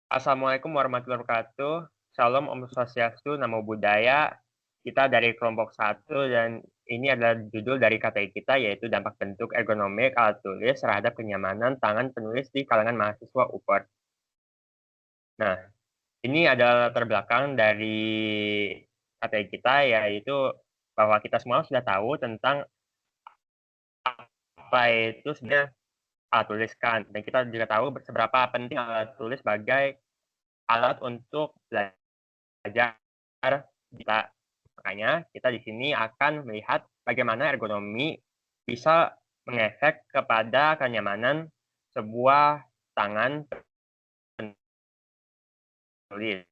Assalamualaikum warahmatullahi wabarakatuh. Shalom, Om Swastiastu, Namo Buddhaya. Kita dari kelompok 1 dan ini adalah judul dari KTI kita yaitu dampak bentuk ergonomik alat tulis terhadap kenyamanan tangan penulis di kalangan mahasiswa UPER. Nah, ini adalah latar belakang dari KTI kita yaitu bahwa kita semua sudah tahu tentang apa itu sebenarnya alat tulis kan, dan kita juga tahu seberapa penting alat tulis sebagai alat untuk belajar kita. Makanya kita di sini akan melihat bagaimana ergonomi bisa mengefek kepada kenyamanan sebuah tangan penulis.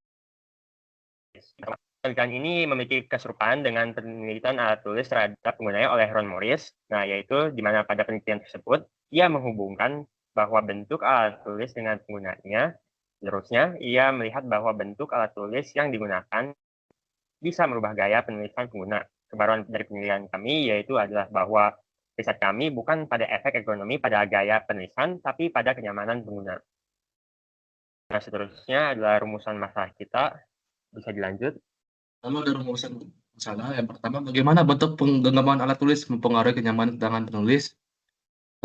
Penelitian ini memiliki keserupaan dengan penelitian alat tulis terhadap penggunanya oleh Ron Morris. Nah, yaitu di mana pada penelitian tersebut ia menghubungkan bahwa bentuk alat tulis dengan penggunanya. Seterusnya, ia melihat bahwa bentuk alat tulis yang digunakan bisa merubah gaya penulisan pengguna. Kebaruan dari penelitian kami yaitu adalah bahwa riset kami bukan pada efek ergonomi pada gaya penulisan, tapi pada kenyamanan pengguna. Nah, seterusnya adalah rumusan masalah kita. Bisa dilanjut. Lalu ada rumusan masalah. Yang pertama, bagaimana bentuk penggenggaman alat tulis mempengaruhi kenyamanan tangan penulis.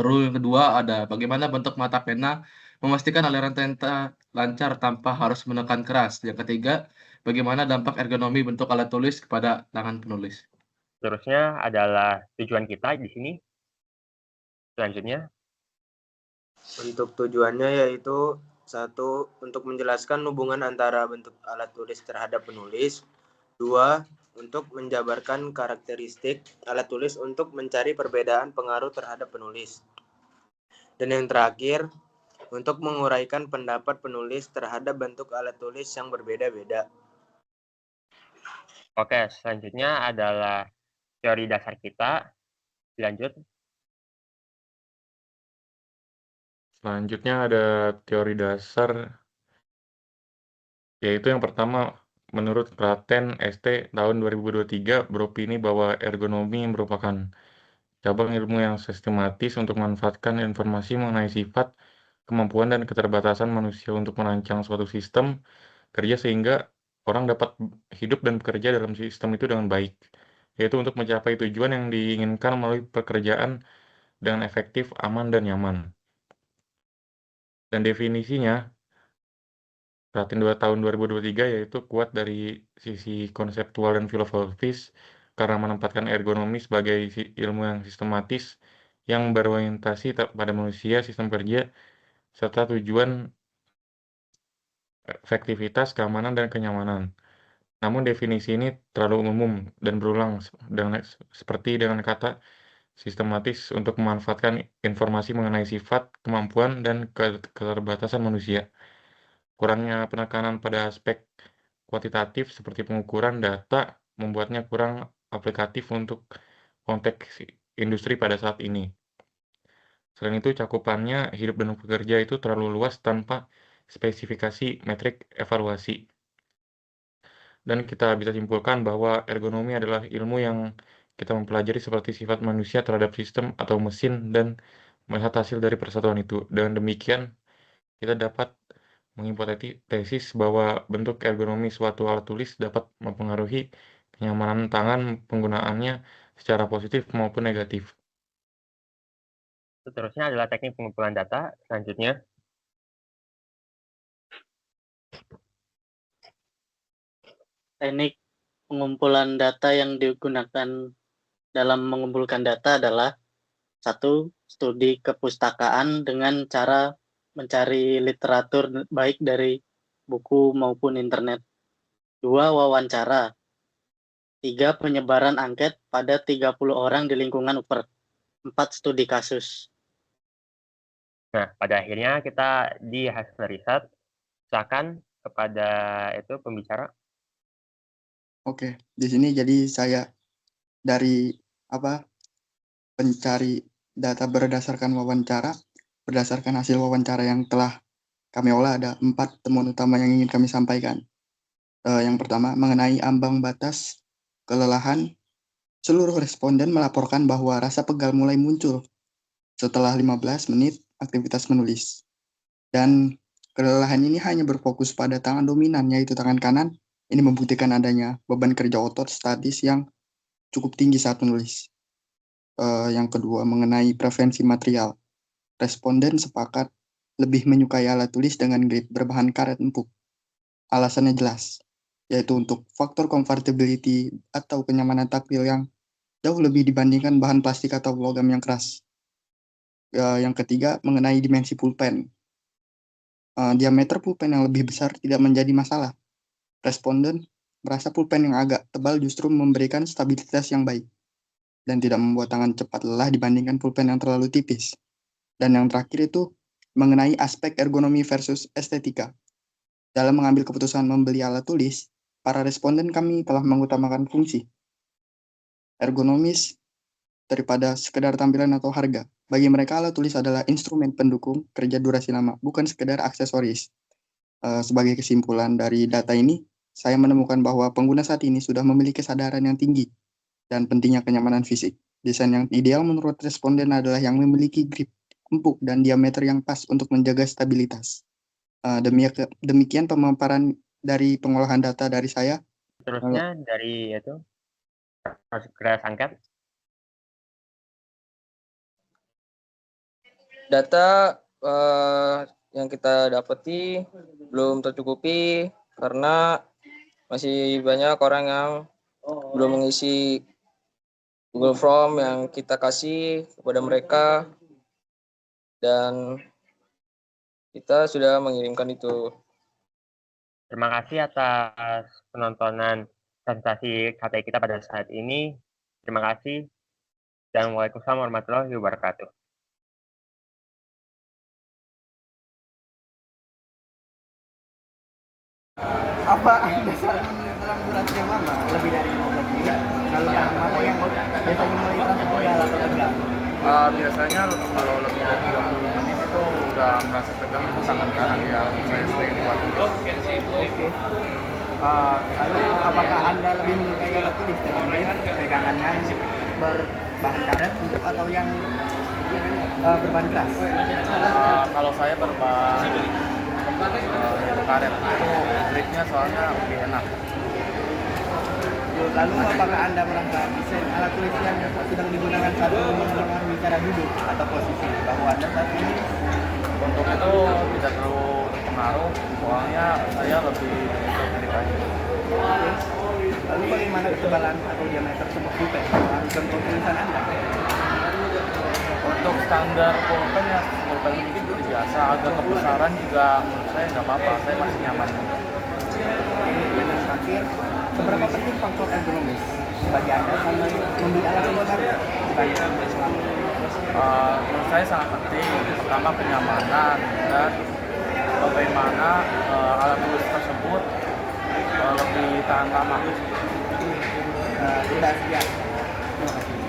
Lalu yang kedua ada bagaimana bentuk mata pena memastikan aliran tinta lancar tanpa harus menekan keras. Yang ketiga, bagaimana dampak ergonomi bentuk alat tulis kepada tangan penulis. Seterusnya adalah tujuan kita di sini. Selanjutnya, Untuk tujuannya yaitu 1. Untuk menjelaskan hubungan antara bentuk alat tulis terhadap penulis. 2. Untuk menjabarkan karakteristik alat tulis untuk mencari perbedaan pengaruh terhadap penulis. Dan yang terakhir, untuk menguraikan pendapat penulis terhadap bentuk alat tulis yang berbeda-beda. oke, selanjutnya adalah teori dasar kita. Dilanjut. Selanjutnya ada teori dasar, yaitu yang pertama, menurut Klaten ST tahun 2023 beropini bahwa ergonomi merupakan cabang ilmu yang sistematis untuk memanfaatkan informasi mengenai sifat, kemampuan, dan keterbatasan manusia untuk merancang suatu sistem kerja sehingga orang dapat hidup dan bekerja dalam sistem itu dengan baik, yaitu untuk mencapai tujuan yang diinginkan melalui pekerjaan dengan efektif, aman, dan nyaman. Dan definisinya, Klaten 2 tahun 2023 yaitu kuat dari sisi konseptual dan filosofis karena menempatkan ergonomi sebagai ilmu yang sistematis yang berorientasi pada manusia, sistem kerja, serta tujuan efektivitas, keamanan, dan kenyamanan. Namun definisi ini terlalu umum dan berulang seperti dengan kata sistematis untuk memanfaatkan informasi mengenai sifat, kemampuan, dan keterbatasan manusia. Kurangnya penekanan pada aspek kuantitatif seperti pengukuran data membuatnya kurang aplikatif untuk konteks industri pada saat ini. Selain itu, cakupannya hidup dan bekerja itu terlalu luas tanpa spesifikasi metrik evaluasi. Dan kita bisa simpulkan bahwa ergonomi adalah ilmu yang kita mempelajari seperti sifat manusia terhadap sistem atau mesin dan melihat hasil dari persatuan itu. Dengan demikian, kita dapat menghipotesis bahwa bentuk ergonomi suatu alat tulis dapat mempengaruhi kenyamanan tangan penggunaannya secara positif maupun negatif. Seterusnya adalah teknik pengumpulan data. Selanjutnya, Teknik pengumpulan data yang digunakan dalam mengumpulkan data adalah 1. Studi kepustakaan dengan cara mencari literatur baik dari buku maupun internet. 2. Wawancara. 3. Penyebaran angket pada 30 orang di lingkungan UPER. 4. Studi kasus. nah pada akhirnya kita di hasil riset, silakan kepada itu pembicara. Oke, di sini jadi saya dari pencari data berdasarkan hasil wawancara yang telah kami olah ada 4 temuan utama yang ingin kami sampaikan. Yang pertama, mengenai ambang batas kelelahan, seluruh responden melaporkan bahwa rasa pegal mulai muncul setelah 15 menit aktivitas menulis. Dan Kelelahan ini hanya berfokus pada tangan dominan, yaitu tangan kanan. Ini membuktikan adanya beban kerja otot statis yang cukup tinggi saat menulis. Yang kedua, mengenai preferensi material. Responden sepakat lebih menyukai alat tulis dengan grip berbahan karet empuk. Alasannya jelas, yaitu untuk faktor comfortability atau kenyamanan taktil yang jauh lebih dibandingkan bahan plastik atau logam yang keras. Yang ketiga, mengenai dimensi pulpen. Diameter pulpen yang lebih besar tidak menjadi masalah. Responden merasa pulpen yang agak tebal justru memberikan stabilitas yang baik dan tidak membuat tangan cepat lelah dibandingkan pulpen yang terlalu tipis. Dan yang terakhir itu mengenai aspek ergonomi versus estetika. Dalam mengambil keputusan membeli alat tulis, para responden kami telah mengutamakan fungsi ergonomis daripada sekedar tampilan atau harga. Bagi mereka, alat tulis adalah instrumen pendukung kerja durasi lama, bukan sekedar aksesoris. Sebagai kesimpulan dari data ini, saya menemukan bahwa pengguna saat ini sudah memiliki kesadaran yang tinggi dan pentingnya kenyamanan fisik. Desain yang ideal menurut responden adalah yang memiliki grip empuk dan diameter yang pas untuk menjaga stabilitas. Demikian pemaparan dari pengolahan data dari saya. Terusnya dari itu Keras Angkat. Data yang kita dapati belum tercukupi karena masih banyak orang yang belum mengisi Google Form yang kita kasih kepada mereka, dan kita sudah mengirimkan itu. Terima kasih atas penontonan presentasi KTI kita pada saat ini. Terima kasih dan waalaikumsalam warahmatullahi wabarakatuh. Apa Anda saran dalam durasi yang lama lebih dari 15 menit? Lalu yang mana yang biasanya mulai terasa pegal atau tegang? Biasanya kalau lebih dari 30 menit itu udah merasa tegang itu tangan kanan ya. Saya sering buat itu. Oke. Lalu apakah Anda lebih menyukai alat tulis dengan pegangannya berbahan karet untuk atau yang berbahan keras? Kalau saya berbahan karet itu gripnya soalnya lebih enak. Lalu apakah Anda merasa desain alat tulis yang sedang digunakan saat ini mempengaruhi cara duduk atau posisi bahwa Anda saat ini? Untuk itu tidak terlalu berpengaruh, soalnya saya lebih grip aja. Lalu bagaimana ketebalan atau diameter sebuah pulpen contoh tulisan Anda? Untuk standar pulpen ya pulpen sedikit itu biasa, agak kebesaran juga menurut saya nggak apa-apa, saya masih nyaman. Dan yang terakhir, seberapa penting faktor ergonomis bagi Anda sama membeli alat tulis baru? Menurut saya sangat penting. Pertama kenyamanan dan bagaimana alat tulis tersebut lebih tahan lama. Sudah sekian. Terima kasih.